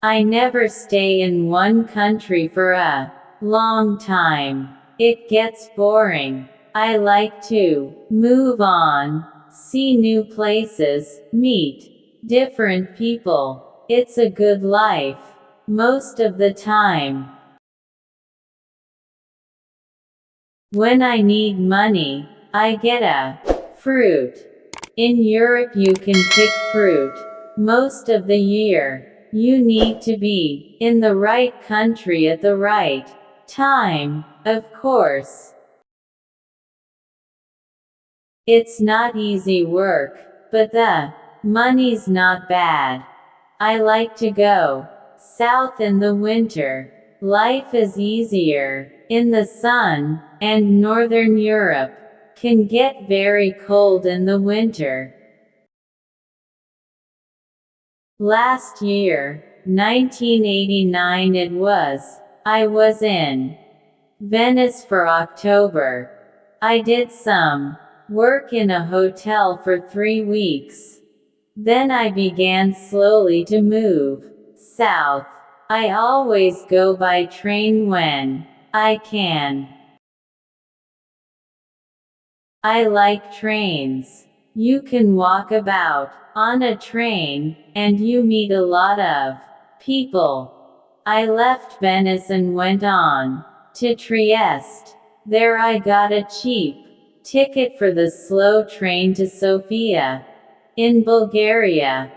I never stay in one country for a long time. It gets boring. I like to move on, see new places, meet different people. It's a good life. Most of the time. When I need money, I get a fruit. In Europe you can pick fruit most of the year. You need to be in the right country at the right time, of course. It's not easy work, but the money's not bad. I like to go south in the winter. Life is easier in the sun, and Northern Europe can get very cold in the winter. Last year, 1989 I was in Venice for October. I did some work in a hotel for 3 weeks. Then I began slowly to move south. I always go by train when I can. I like trains. You can walk about on a train, and you meet a lot of people. I left Venice and went on to Trieste. There I got a cheap ticket for the slow train to Sofia in Bulgaria.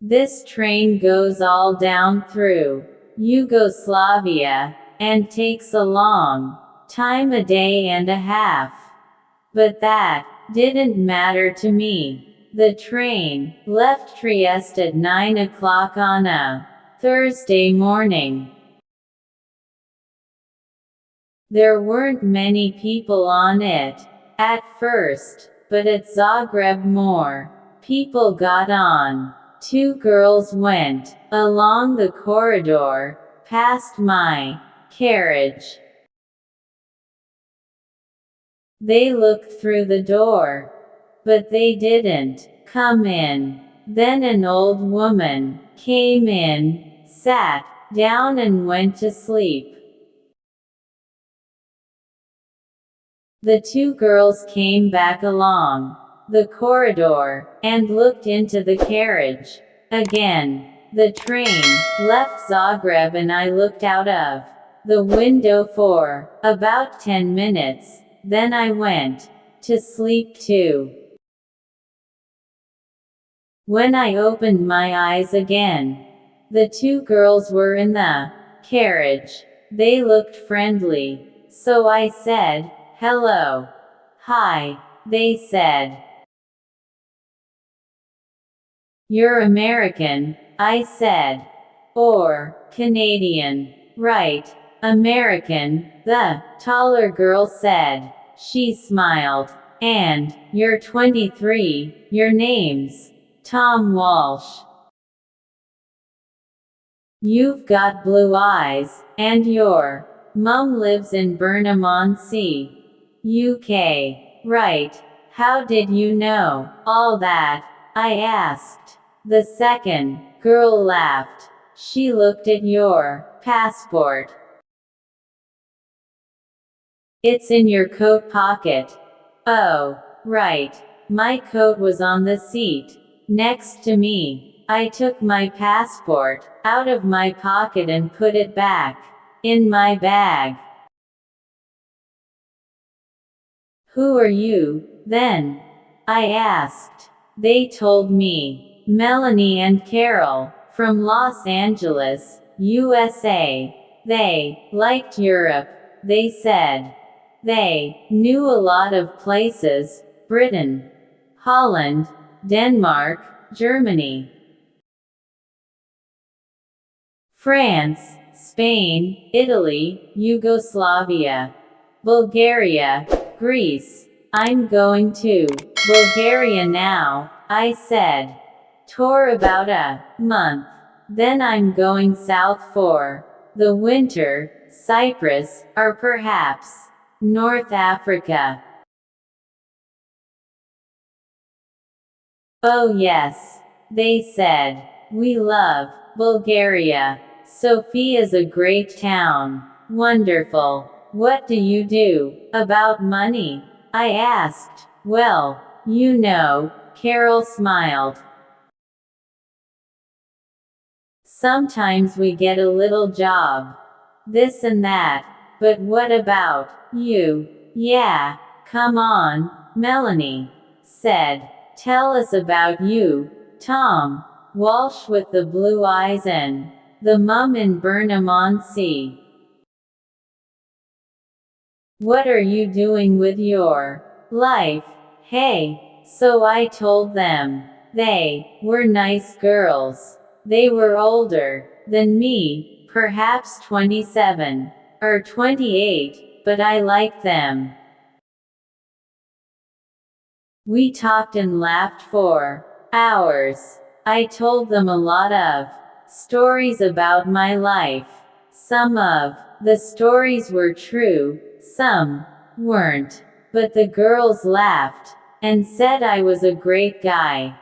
This train goes all down through Yugoslavia, and takes a long time, a day and a half. But that didn't matter to me. The train left Trieste at 9 o'clock on a Thursday morning. There weren't many people on it at first, but at Zagreb more people got on. 2 girls went along the corridor, past my carriage. They looked through the door, but they didn't come in. Then an old woman came in, sat down and went to sleep. The 2 girls came back along the corridor, and looked into the carriage. Again, the train left Zagreb and I looked out of the window for about 10 minutes, then I went to sleep too. When I opened my eyes again, the 2 girls were in the carriage. They looked friendly, so I said, "Hello." "Hi," they said. "You're American," I said. "Or Canadian." "Right, American," the taller girl said. She smiled. "And you're 23, your name's Tom Walsh. You've got blue eyes, and your mum lives in Burnham-on-Sea, UK. Right. How did you know all that?" I asked. The second girl laughed. "She looked at your passport. It's in your coat pocket." "Oh, right. My coat was on the seat next to me." I took my passport out of my pocket and put it back in my bag. "Who are you, then?" I asked. They told me. "Melanie and Carol, from Los Angeles, USA. They liked Europe," they said. They knew a lot of places: Britain, Holland, Denmark, Germany, France, Spain, Italy, Yugoslavia, Bulgaria, Greece. "I'm going to Bulgaria now," I said. "Tour about a month. Then I'm going south for the winter, Cyprus, or perhaps North Africa." "Oh yes. they said. We love Bulgaria. Sofia's a great town. Wonderful. What do you do about money? I asked. Well, you know, Carol smiled. Sometimes we get a little job. This and that. But what about you? Yeah, come on, Melanie said. Tell us about you, Tom. Walsh with the blue eyes and the mum in Burnham-on-Sea. What are you doing with your life? Hey, so I told them. They were nice girls. They were older than me, perhaps 27 or 28, but I liked them. We talked and laughed for hours. I told them a lot of stories about my life. Some of the stories were true, some weren't. But the girls laughed and said I was a great guy.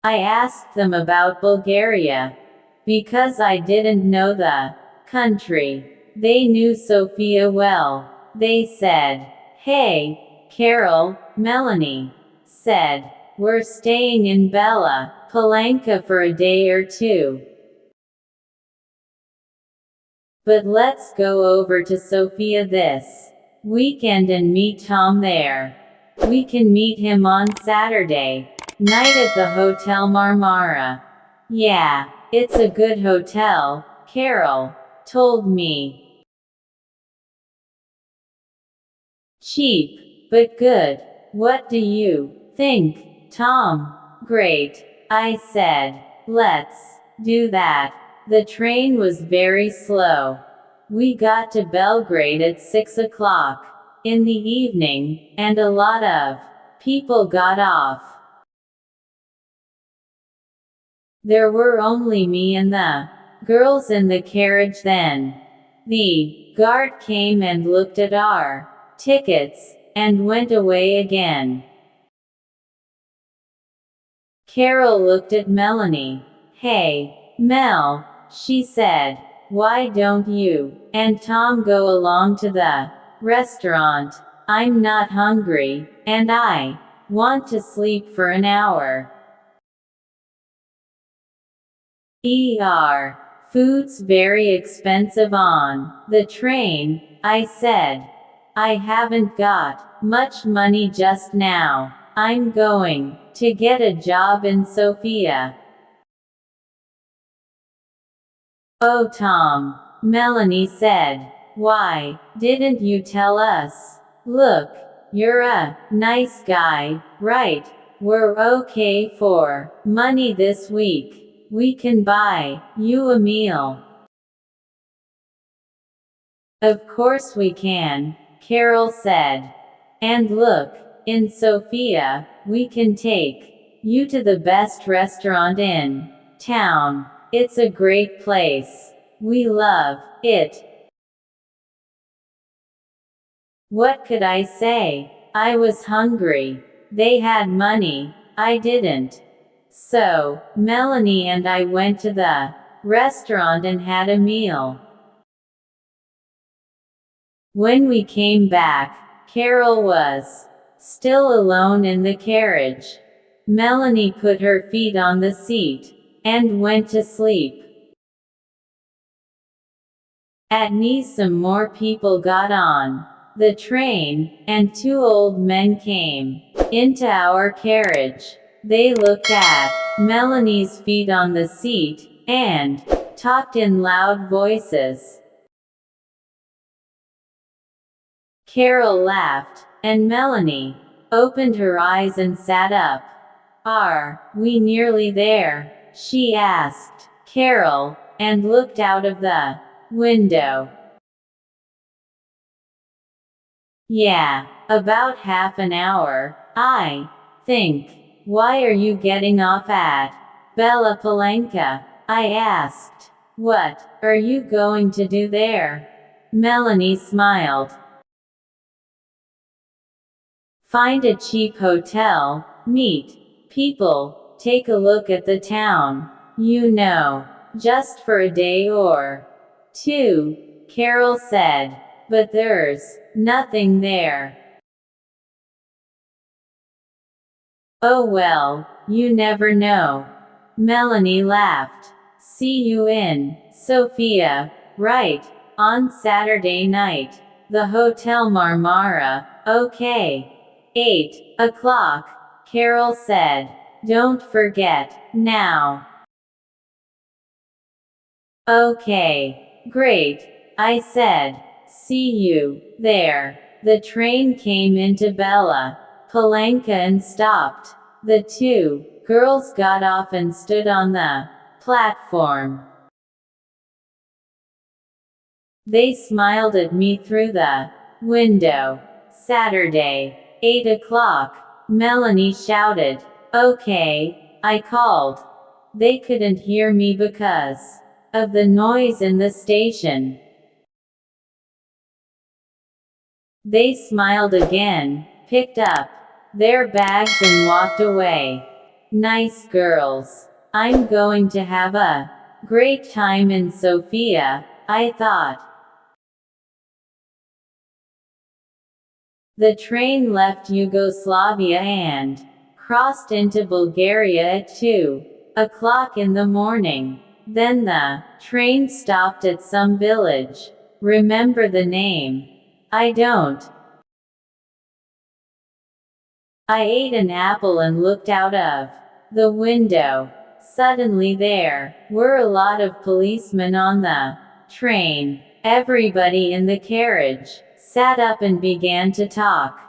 I asked them about Bulgaria because I didn't know the country. They knew Sofia well. They said, "Hey, Carol," Melanie said, "we're staying in Bella Palanca for a day or two. But let's go over to Sofia this weekend and meet Tom there. We can meet him on Saturday night at the Hotel Marmara." Yeah, it's a good hotel, Carol told me. Cheap, but good. What do you think, Tom? Great, I said. Let's do that. The train was very slow. We got to Belgrade at 6 o'clock in the evening, and a lot of people got off. There were only me and the girls in the carriage then. The guard came and looked at our tickets, and went away again. Carol looked at Melanie. Hey, Mel, she said, why don't you and Tom go along to the restaurant? I'm not hungry, and I want to sleep for an hour. Food's very expensive on the train, I said. I haven't got much money just now. I'm going to get a job in Sofia. Oh, Tom, Melanie said. Why didn't you tell us? Look, you're a nice guy, right? We're okay for money this week. We can buy you a meal. Of course we can, Carol said. And look, in Sofia, we can take you to the best restaurant in town. It's a great place. We love it. What could I say? I was hungry. They had money. I didn't. So, Melanie and I went to the restaurant and had a meal. When we came back, Carol was still alone in the carriage. Melanie put her feet on the seat and went to sleep. At Nice, some more people got on the train, and two old men came into our carriage. They looked at Melanie's feet on the seat, and talked in loud voices. Carol laughed, and Melanie opened her eyes and sat up. Are we nearly there? She asked Carol, and looked out of the window. Yeah, about half an hour, I think. Why are you getting off at Bella Palanca? I asked. What are you going to do there? Melanie smiled. Find a cheap hotel, meet people, take a look at the town. You know, just for a day or two, Carol said. But there's nothing there. Oh well, you never know. Melanie laughed. See you in Sofia, right, on Saturday night. The Hotel Marmara, okay. 8 o'clock, Carol said. Don't forget, now. Okay, great, I said. See you there. The train came into Bella Palanca and stopped. The two girls got off and stood on the platform. They smiled at me through the window. Saturday, 8 o'clock, Melanie shouted. Okay, I called. They couldn't hear me because of the noise in the station. They smiled again, picked up their bags and walked away. Nice girls. I'm going to have a great time in Sofia, I thought. The train left Yugoslavia and crossed into Bulgaria at 2 o'clock in the morning. Then the train stopped at some village. Remember the name? I don't. I ate an apple and looked out of the window. Suddenly there were a lot of policemen on the train. Everybody in the carriage sat up and began to talk.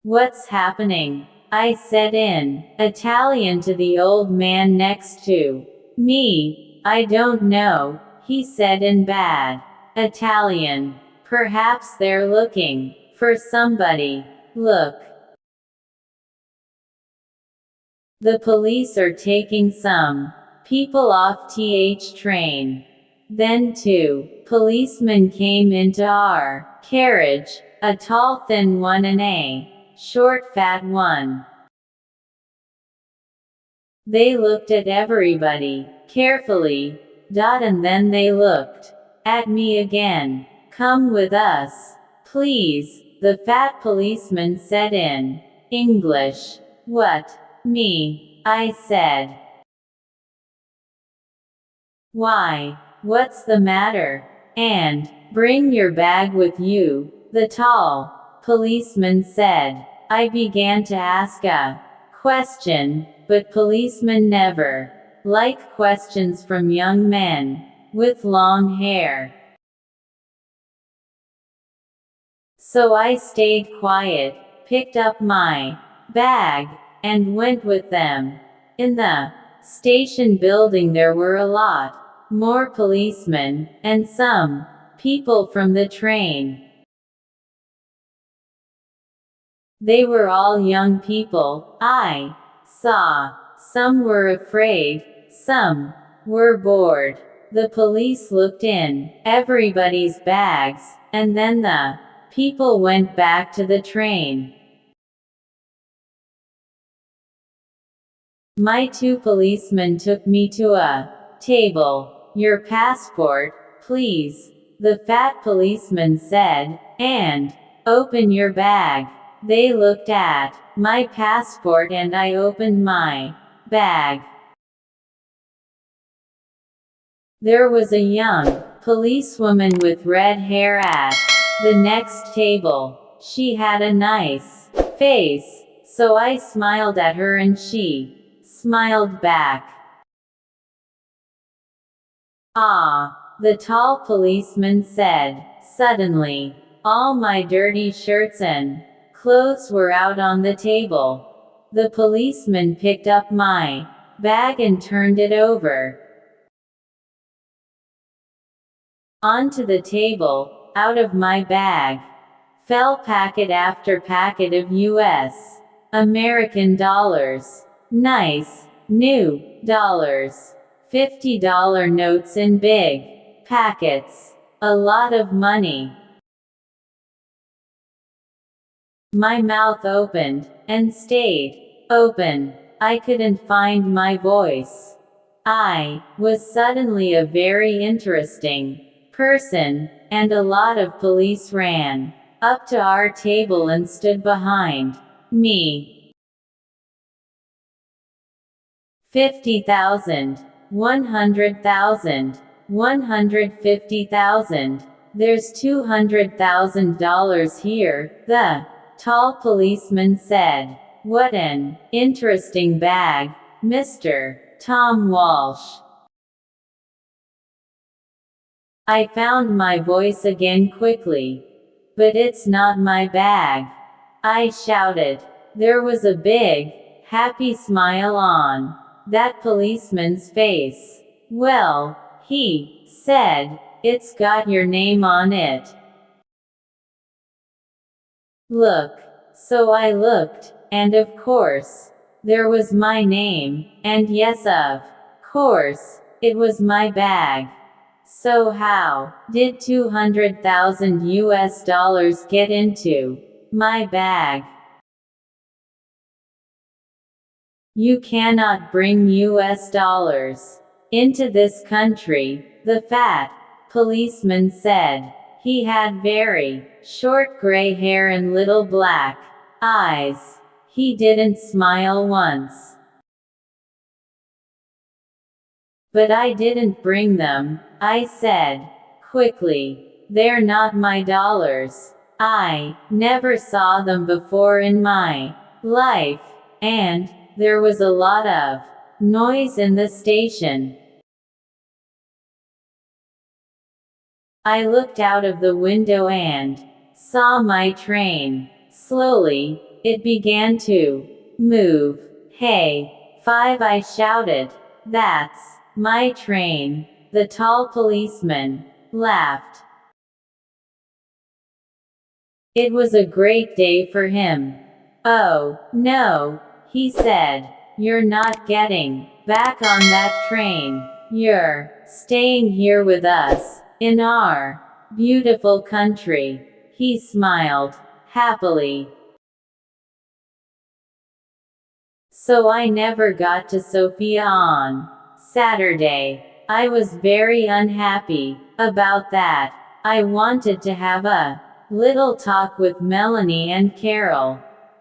What's happening? I said in Italian to the old man next to me. I don't know, he said in bad Italian. Perhaps they're looking for somebody. Look. The police are taking some people off th train. Then 2 policemen came into our carriage, a tall thin one and a short fat one. They looked at everybody carefully, and then they looked at me again. Come with us, please, the fat policeman said in English. What? Me? I said. Why? What's the matter? And bring your bag with you, the tall policeman said. I began to ask a question, but policemen never like questions from young men with long hair. So I stayed quiet, picked up my bag, and went with them. In the station building there were a lot more policemen, and some people from the train. They were all young people, I saw. Some were afraid, some were bored. The police looked in everybody's bags, and then the people went back to the train. My 2 policemen took me to a table. Your passport, please, the fat policeman said, and open your bag. They looked at my passport and I opened my bag. There was a young policewoman with red hair at the next table. She had a nice face, so I smiled at her and she smiled back. Ah, the tall policeman said. Suddenly, all my dirty shirts and clothes were out on the table. The policeman picked up my bag and turned it over. Onto the table, out of my bag, fell packet after packet of US American dollars. Nice, new dollars. $50 notes in big packets. A lot of money. My mouth opened, and stayed open. I couldn't find my voice. I was suddenly a very interesting person, and a lot of police ran up to our table and stood behind me. 50,000, 100,000, 150,000. There's $200,000 here, the tall policeman said. What an interesting bag, Mr. Tom Walsh. I found my voice again quickly. But it's not my bag, I shouted. There was a big, happy smile on that policeman's face. Well, he said, it's got your name on it. Look. So I looked, and of course, there was my name, and yes, of course, it was my bag. So how did 200,000 US dollars get into my bag? You cannot bring US dollars into this country, the fat policeman said. He had very short gray hair and little black eyes. He didn't smile once. But I didn't bring them, I said quickly. They're not my dollars. I never saw them before in my life, and there was a lot of noise in the station. I looked out of the window and saw my train. Slowly, it began to move. Hey, 5, I shouted. That's my train. The tall policeman laughed. It was a great day for him. Oh, no, he said. You're not getting back on that train. You're staying here with us, in our beautiful country. He smiled happily. So I never got to Sofia on Saturday. I was very unhappy about that. I wanted to have a little talk with Melanie and Carol.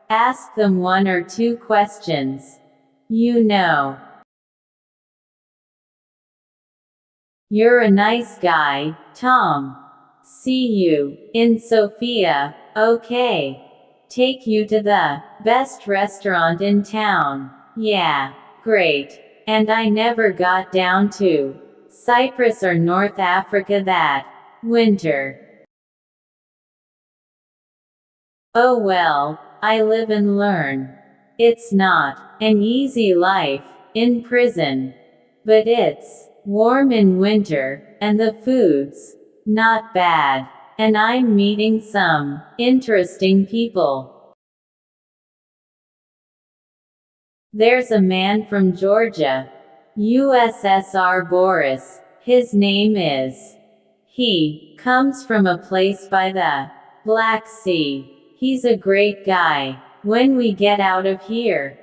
Ask them 1 or 2 questions. You know. You're a nice guy, Tom. See you in Sofia, okay? Take you to the best restaurant in town. Yeah, great. And I never got down to Cyprus or North Africa that winter. Oh well, I live and learn. It's not an easy life in prison, but it's warm in winter, and the food's not bad, and I'm meeting some interesting people. There's a man from Georgia, USSR Boris, his name is. He comes from a place by the Black Sea. He's a great guy. When we get out of here,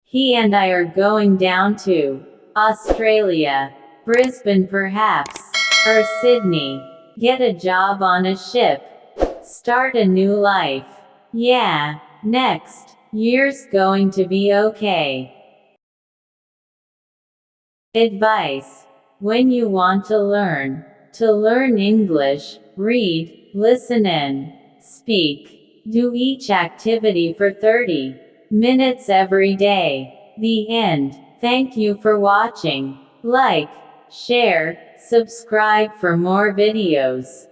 he and I are going down to Australia, Brisbane perhaps, or Sydney. Get a job on a ship. Start a new life. Yeah, next year's going to be okay. Advice. When you want to learn English, read, listen and speak. Do each activity for 30 minutes every day. The end. Thank you for watching. Like, share, subscribe for more videos.